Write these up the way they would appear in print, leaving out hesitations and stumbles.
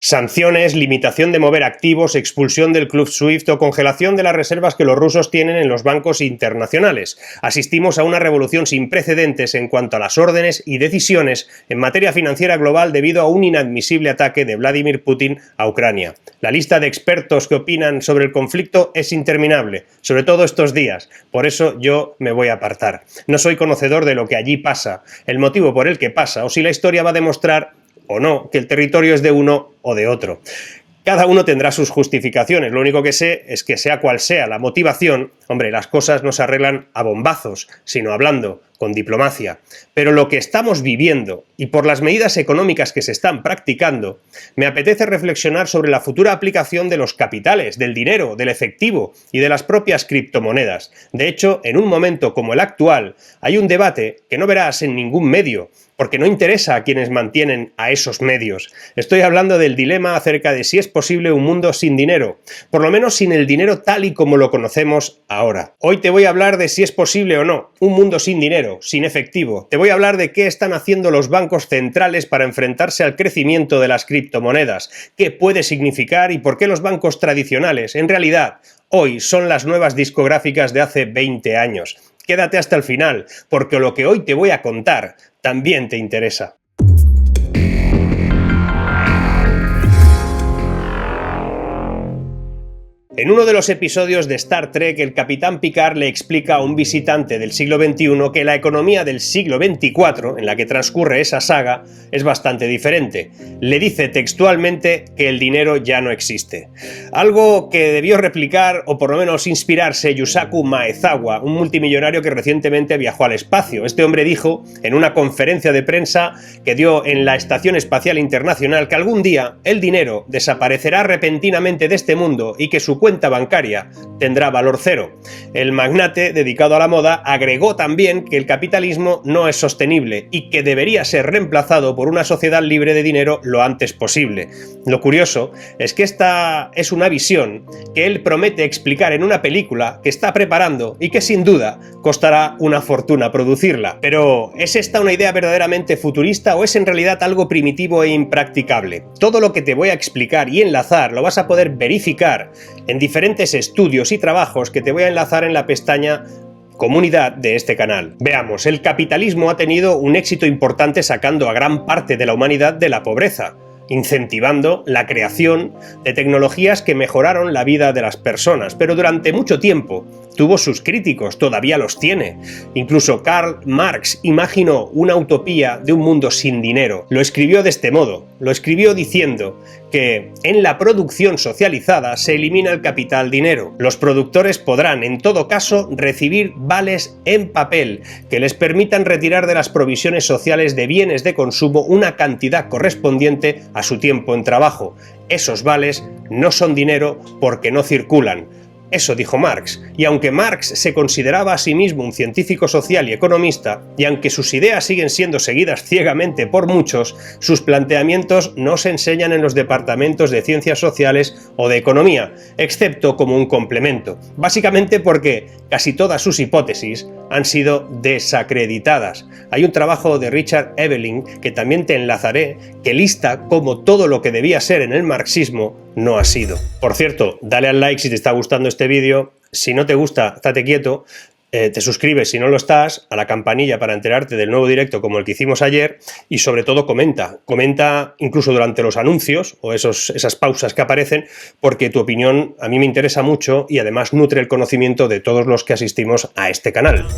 Sanciones, limitación de mover activos, expulsión del Club SWIFT o congelación de las reservas que los rusos tienen en los bancos internacionales. Asistimos a una revolución sin precedentes en cuanto a las órdenes y decisiones en materia financiera global debido a un inadmisible ataque de Vladimir Putin a Ucrania. La lista de expertos que opinan sobre el conflicto es interminable, sobre todo estos días. Por eso yo me voy a apartar. No soy conocedor de lo que allí pasa, el motivo por el que pasa o si la historia va a demostrar o no, que el territorio es de uno o de otro. Cada uno tendrá sus justificaciones, lo único que sé es que sea cual sea la motivación, hombre, las cosas no se arreglan a bombazos, sino hablando, con diplomacia. Pero lo que estamos viviendo, y por las medidas económicas que se están practicando, me apetece reflexionar sobre la futura aplicación de los capitales, del dinero, del efectivo y de las propias criptomonedas. De hecho, en un momento como el actual, hay un debate que no verás en ningún medio, porque no interesa a quienes mantienen a esos medios. Estoy hablando del dilema acerca de si es posible un mundo sin dinero, por lo menos sin el dinero tal y como lo conocemos ahora. Hoy te voy a hablar de si es posible o no un mundo sin dinero, sin efectivo. Te voy a hablar de qué están haciendo los bancos centrales para enfrentarse al crecimiento de las criptomonedas, qué puede significar y por qué los bancos tradicionales, en realidad, hoy son las nuevas discográficas de hace 20 años. Quédate hasta el final, porque lo que hoy te voy a contar también te interesa. En uno de los episodios de Star Trek, el capitán Picard le explica a un visitante del siglo XXI que la economía del siglo XXIV, en la que transcurre esa saga, es bastante diferente. Le dice textualmente que el dinero ya no existe. Algo que debió replicar, o por lo menos inspirarse, Yusaku Maezawa, un multimillonario que recientemente viajó al espacio. Este hombre dijo, en una conferencia de prensa que dio en la Estación Espacial Internacional, que algún día el dinero desaparecerá repentinamente de este mundo y que su cuenta bancaria tendrá valor cero. El magnate dedicado a la moda agregó también que el capitalismo no es sostenible y que debería ser reemplazado por una sociedad libre de dinero lo antes posible. Lo curioso es que esta es una visión que él promete explicar en una película que está preparando y que sin duda costará una fortuna producirla. Pero ¿es esta una idea verdaderamente futurista o es en realidad algo primitivo e impracticable? Todo lo que te voy a explicar y enlazar lo vas a poder verificar en diferentes estudios y trabajos que te voy a enlazar en la pestaña Comunidad de este canal. Veamos, el capitalismo ha tenido un éxito importante sacando a gran parte de la humanidad de la pobreza, incentivando la creación de tecnologías que mejoraron la vida de las personas, pero durante mucho tiempo tuvo sus críticos, todavía los tiene. Incluso Karl Marx imaginó una utopía de un mundo sin dinero. Lo escribió de este modo, lo escribió diciendo que en la producción socializada se elimina el capital dinero. Los productores podrán, en todo caso, recibir vales en papel que les permitan retirar de las provisiones sociales de bienes de consumo una cantidad correspondiente a su tiempo en trabajo. Esos vales no son dinero porque no circulan. Eso dijo Marx, y aunque Marx se consideraba a sí mismo un científico social y economista, y aunque sus ideas siguen siendo seguidas ciegamente por muchos, sus planteamientos no se enseñan en los departamentos de ciencias sociales o de economía, excepto como un complemento, básicamente porque casi todas sus hipótesis han sido desacreditadas. Hay un trabajo de Richard Eveling, que también te enlazaré, que lista cómo todo lo que debía ser en el marxismo no ha sido. Por cierto, dale al like si te está gustando este vídeo. Si no te gusta, estate quieto. Te suscribes si no lo estás, a la campanilla para enterarte del nuevo directo como el que hicimos ayer y sobre todo comenta incluso durante los anuncios o esas pausas que aparecen, porque tu opinión a mí me interesa mucho y además nutre el conocimiento de todos los que asistimos a este canal.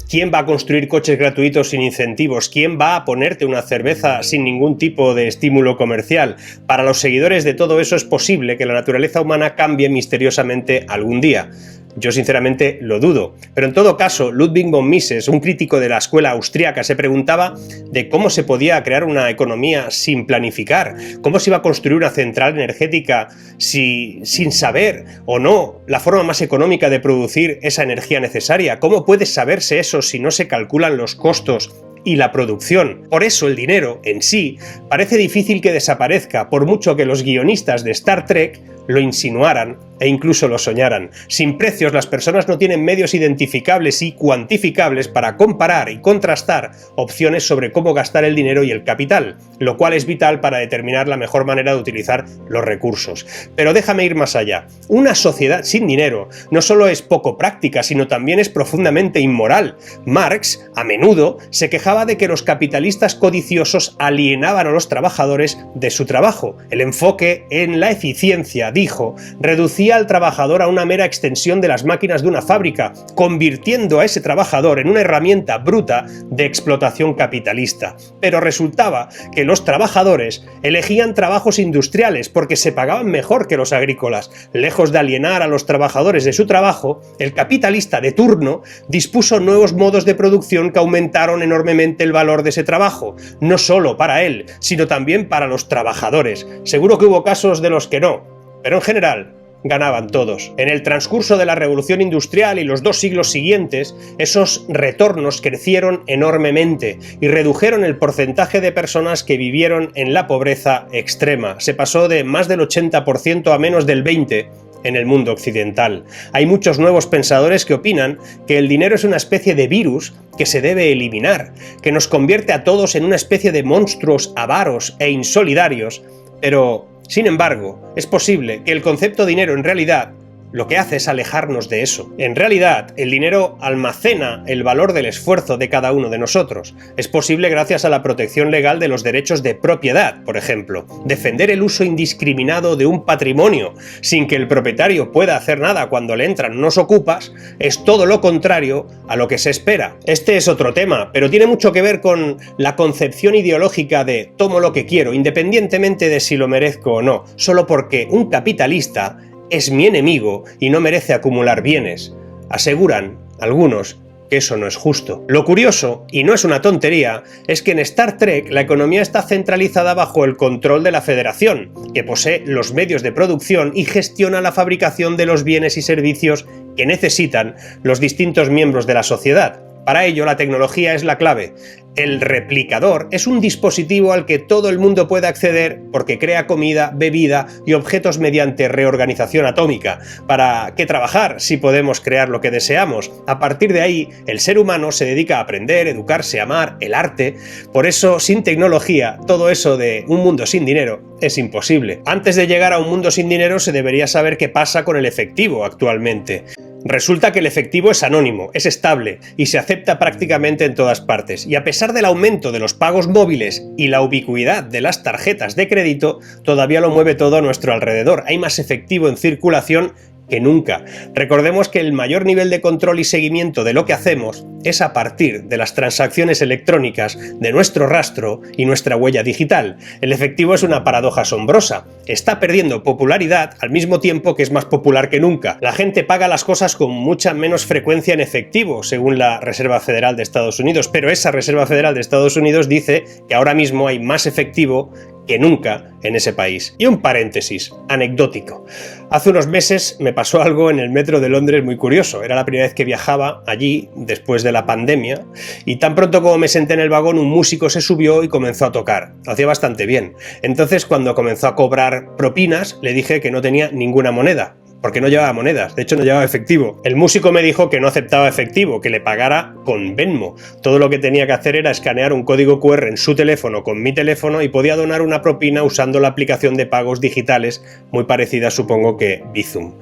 ¿Quién va a construir coches gratuitos sin incentivos? ¿Quién va a ponerte una cerveza sin ningún tipo de estímulo comercial? Para los seguidores de todo eso es posible que la naturaleza humana cambie misteriosamente algún día. Yo sinceramente lo dudo, pero en todo caso Ludwig von Mises, un crítico de la escuela austríaca, se preguntaba de cómo se podía crear una economía sin planificar, cómo se iba a construir una central energética sin saber o no la forma más económica de producir esa energía necesaria, cómo puede saberse eso si no se calculan los costos y la producción. Por eso el dinero en sí parece difícil que desaparezca, por mucho que los guionistas de Star Trek lo insinuaran e incluso lo soñaran. Sin precios, las personas no tienen medios identificables y cuantificables para comparar y contrastar opciones sobre cómo gastar el dinero y el capital, lo cual es vital para determinar la mejor manera de utilizar los recursos. Pero déjame ir más allá. Una sociedad sin dinero no solo es poco práctica, sino también es profundamente inmoral. Marx, a menudo, se quejaba de que los capitalistas codiciosos alienaban a los trabajadores de su trabajo. El enfoque en la eficiencia, dijo, reducía al trabajador a una mera extensión de las máquinas de una fábrica, convirtiendo a ese trabajador en una herramienta bruta de explotación capitalista. Pero resultaba que los trabajadores elegían trabajos industriales porque se pagaban mejor que los agrícolas. Lejos de alienar a los trabajadores de su trabajo, el capitalista de turno dispuso nuevos modos de producción que aumentaron enormemente el valor de ese trabajo, no solo para él, sino también para los trabajadores. Seguro que hubo casos de los que no, pero en general ganaban todos. En el transcurso de la Revolución Industrial y los 2 siglos siguientes, esos retornos crecieron enormemente y redujeron el porcentaje de personas que vivieron en la pobreza extrema. Se pasó de más del 80% a menos del 20% en el mundo occidental. Hay muchos nuevos pensadores que opinan que el dinero es una especie de virus que se debe eliminar, que nos convierte a todos en una especie de monstruos avaros e insolidarios, pero sin embargo, es posible que el concepto dinero en realidad lo que hace es alejarnos de eso. En realidad, el dinero almacena el valor del esfuerzo de cada uno de nosotros. Es posible gracias a la protección legal de los derechos de propiedad, por ejemplo. Defender el uso indiscriminado de un patrimonio sin que el propietario pueda hacer nada cuando le entran unos ocupas es todo lo contrario a lo que se espera. Este es otro tema, pero tiene mucho que ver con la concepción ideológica de tomo lo que quiero, independientemente de si lo merezco o no, solo porque un capitalista es mi enemigo y no merece acumular bienes. Aseguran algunos que eso no es justo. Lo curioso, y no es una tontería, es que en Star Trek la economía está centralizada bajo el control de la Federación, que posee los medios de producción y gestiona la fabricación de los bienes y servicios que necesitan los distintos miembros de la sociedad. Para ello, la tecnología es la clave. El replicador es un dispositivo al que todo el mundo puede acceder porque crea comida, bebida y objetos mediante reorganización atómica. ¿Para qué trabajar si podemos crear lo que deseamos? A partir de ahí, el ser humano se dedica a aprender, educarse, amar, el arte. Por eso, sin tecnología, todo eso de un mundo sin dinero es imposible. Antes de llegar a un mundo sin dinero, se debería saber qué pasa con el efectivo actualmente. Resulta que el efectivo es anónimo, es estable y se acepta prácticamente en todas partes. Y a pesar del aumento de los pagos móviles y la ubicuidad de las tarjetas de crédito, todavía lo mueve todo a nuestro alrededor. Hay más efectivo en circulación que nunca. Recordemos que el mayor nivel de control y seguimiento de lo que hacemos es a partir de las transacciones electrónicas, de nuestro rastro y nuestra huella digital. El efectivo es una paradoja asombrosa. Está perdiendo popularidad al mismo tiempo que es más popular que nunca. La gente paga las cosas con mucha menos frecuencia en efectivo, según la Reserva Federal de Estados Unidos, pero esa Reserva Federal de Estados Unidos dice que ahora mismo hay más efectivo que nunca en ese país. Y un paréntesis anecdótico. Hace unos meses me pasó algo en el metro de Londres muy curioso. Era la primera vez que viajaba allí después de la pandemia y tan pronto como me senté en el vagón un músico se subió y comenzó a tocar. Lo hacía bastante bien. Entonces cuando comenzó a cobrar propinas le dije que no tenía ninguna moneda, porque no llevaba monedas, de hecho no llevaba efectivo. El músico me dijo que no aceptaba efectivo, que le pagara con Venmo. Todo lo que tenía que hacer era escanear un código QR en su teléfono con mi teléfono y podía donar una propina usando la aplicación de pagos digitales, muy parecida supongo que Bizum.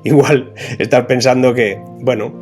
Igual, estar pensando que, bueno,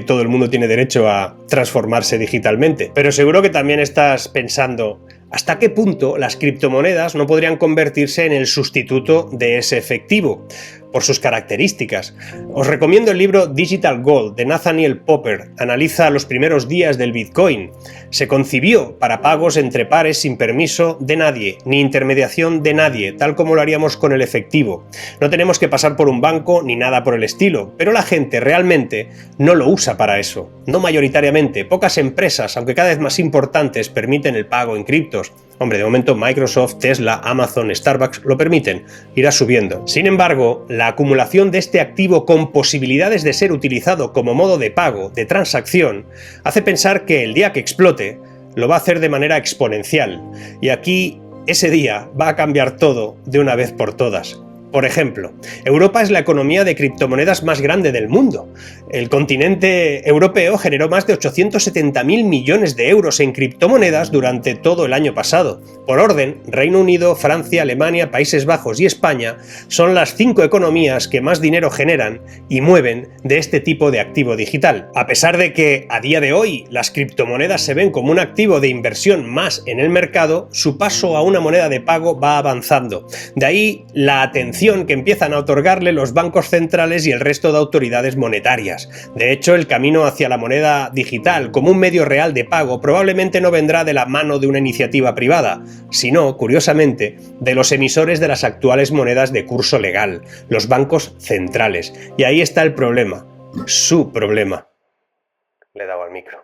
todo el mundo tiene derecho a transformarse digitalmente, pero seguro que también estás pensando ¿hasta qué punto las criptomonedas no podrían convertirse en el sustituto de ese efectivo? Por sus características. Os recomiendo el libro Digital Gold de Nathaniel Popper. Analiza los primeros días del Bitcoin. Se concibió para pagos entre pares sin permiso de nadie, ni intermediación de nadie, tal como lo haríamos con el efectivo. No tenemos que pasar por un banco ni nada por el estilo, pero la gente realmente no lo usa para eso. No mayoritariamente. Pocas empresas, aunque cada vez más importantes, permiten el pago en criptos. Hombre, de momento Microsoft, Tesla, Amazon, Starbucks lo permiten. Irá subiendo. Sin embargo, la acumulación de este activo con posibilidades de ser utilizado como modo de pago, de transacción, hace pensar que el día que explote lo va a hacer de manera exponencial. Y aquí, ese día, va a cambiar todo de una vez por todas. Por ejemplo, Europa es la economía de criptomonedas más grande del mundo. El continente europeo generó más de 870.000 millones de euros en criptomonedas durante todo el año pasado. Por orden, Reino Unido, Francia, Alemania, Países Bajos y España son las 5 economías que más dinero generan y mueven de este tipo de activo digital. A pesar de que a día de hoy las criptomonedas se ven como un activo de inversión más en el mercado, su paso a una moneda de pago va avanzando. De ahí la atención que empiezan a otorgarle los bancos centrales y el resto de autoridades monetarias. De hecho, el camino hacia la moneda digital como un medio real de pago probablemente no vendrá de la mano de una iniciativa privada, sino, curiosamente, de los emisores de las actuales monedas de curso legal, los bancos centrales. Y ahí está el problema, su problema. Le he dado al micro.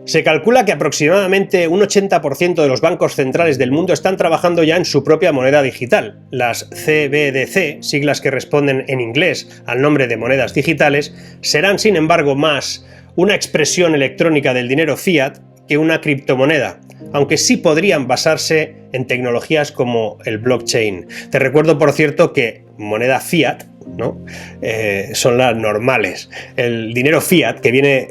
Se calcula que aproximadamente un 80% de los bancos centrales del mundo están trabajando ya en su propia moneda digital. Las CBDC, siglas que responden en inglés al nombre de monedas digitales, serán sin embargo más una expresión electrónica del dinero fiat que una criptomoneda, aunque sí podrían basarse en tecnologías como el blockchain. Te recuerdo, por cierto, que moneda fiat, ¿no? Son las normales. El dinero fiat viene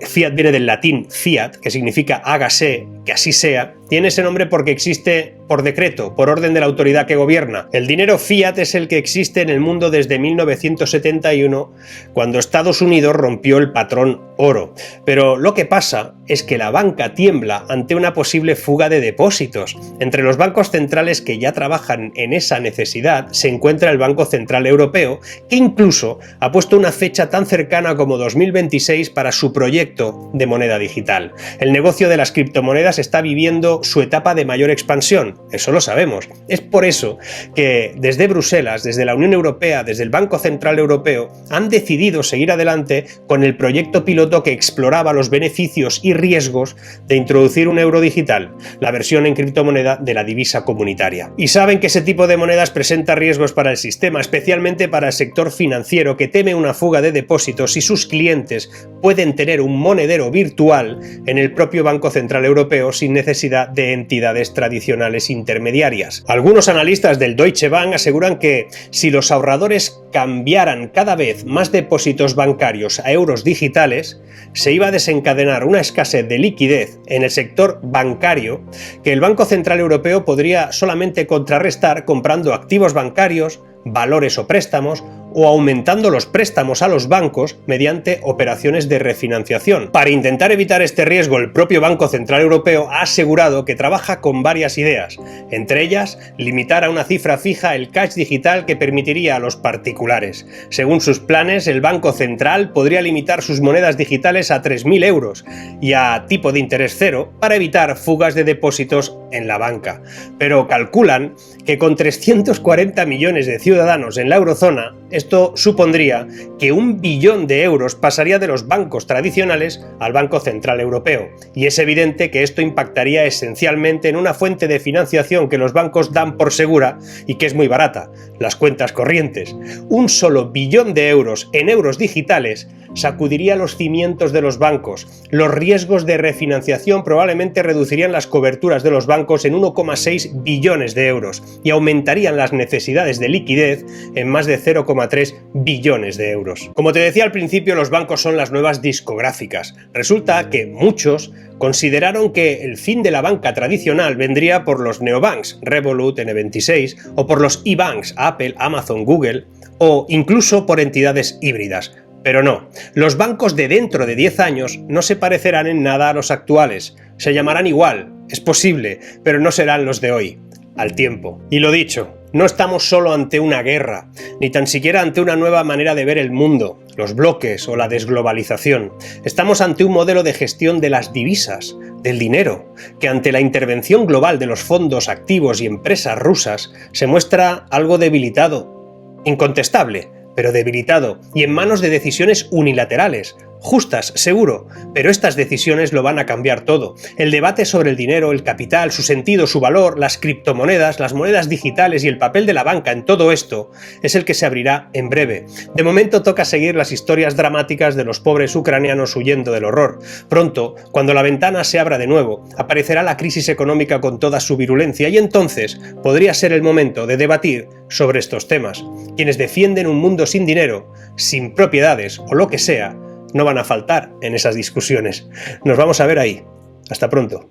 del latín fiat, que significa hágase, que así sea, tiene ese nombre porque existe por decreto, por orden de la autoridad que gobierna. El dinero fiat es el que existe en el mundo desde 1971, cuando Estados Unidos rompió el patrón oro. Pero lo que pasa es que la banca tiembla ante una posible fuga de depósitos. Entre los bancos centrales que ya trabajan en esa necesidad se encuentra el Banco Central Europeo, que incluso ha puesto una fecha tan cercana como 2026 para su proyecto de moneda digital. El negocio de las criptomonedas está viviendo su etapa de mayor expansión, eso lo sabemos. Es por eso que desde Bruselas, desde la Unión Europea, desde el Banco Central Europeo, han decidido seguir adelante con el proyecto piloto que exploraba los beneficios y riesgos de introducir un euro digital, la versión en criptomoneda de la divisa comunitaria. Y saben que ese tipo de monedas presenta riesgos para el sistema, especialmente para el sector financiero, que teme una fuga de depósitos y sus clientes pueden tener un monedero virtual en el propio Banco Central Europeo sin necesidad de entidades tradicionales intermediarias. Algunos analistas del Deutsche Bank aseguran que si los ahorradores cambiaran cada vez más depósitos bancarios a euros digitales, se iba a desencadenar una escasez de liquidez en el sector bancario que el Banco Central Europeo podría solamente contrarrestar comprando activos bancarios, valores o préstamos, o aumentando los préstamos a los bancos mediante operaciones de refinanciación. Para intentar evitar este riesgo, el propio Banco Central Europeo ha asegurado que trabaja con varias ideas, entre ellas limitar a una cifra fija el cash digital que permitiría a los particulares. Según sus planes, el Banco Central podría limitar sus monedas digitales a 3.000 euros y a tipo de interés cero para evitar fugas de depósitos en la banca. Pero calculan que con 340 millones de ciudadanos en la eurozona, esto supondría que 1 billón de euros pasaría de los bancos tradicionales al Banco Central Europeo. Y es evidente que esto impactaría esencialmente en una fuente de financiación que los bancos dan por segura y que es muy barata, las cuentas corrientes. Un solo billón de euros en euros digitales sacudiría los cimientos de los bancos. Los riesgos de refinanciación probablemente reducirían las coberturas de los bancos en 1,6 billones de euros y aumentarían las necesidades de liquidez en más de 0,3 billones de euros. Como te decía al principio, los bancos son las nuevas discográficas. Resulta que muchos consideraron que el fin de la banca tradicional vendría por los neobanks, Revolut, N26, o por los e-banks, Apple, Amazon, Google, o incluso por entidades híbridas. Pero no, los bancos de dentro de 10 años no se parecerán en nada a los actuales. Se llamarán igual, es posible, pero no serán los de hoy, al tiempo. Y lo dicho, no estamos solo ante una guerra, ni tan siquiera ante una nueva manera de ver el mundo, los bloques o la desglobalización. Estamos ante un modelo de gestión de las divisas, del dinero, que ante la intervención global de los fondos activos y empresas rusas se muestra algo debilitado, incontestable, pero debilitado y en manos de decisiones unilaterales. Justas, seguro, pero estas decisiones lo van a cambiar todo. El debate sobre el dinero, el capital, su sentido, su valor, las criptomonedas, las monedas digitales y el papel de la banca en todo esto es el que se abrirá en breve. De momento toca seguir las historias dramáticas de los pobres ucranianos huyendo del horror. Pronto, cuando la ventana se abra de nuevo, aparecerá la crisis económica con toda su virulencia y entonces podría ser el momento de debatir sobre estos temas. Quienes defienden un mundo sin dinero, sin propiedades o lo que sea, no van a faltar en esas discusiones. Nos vamos a ver ahí. Hasta pronto.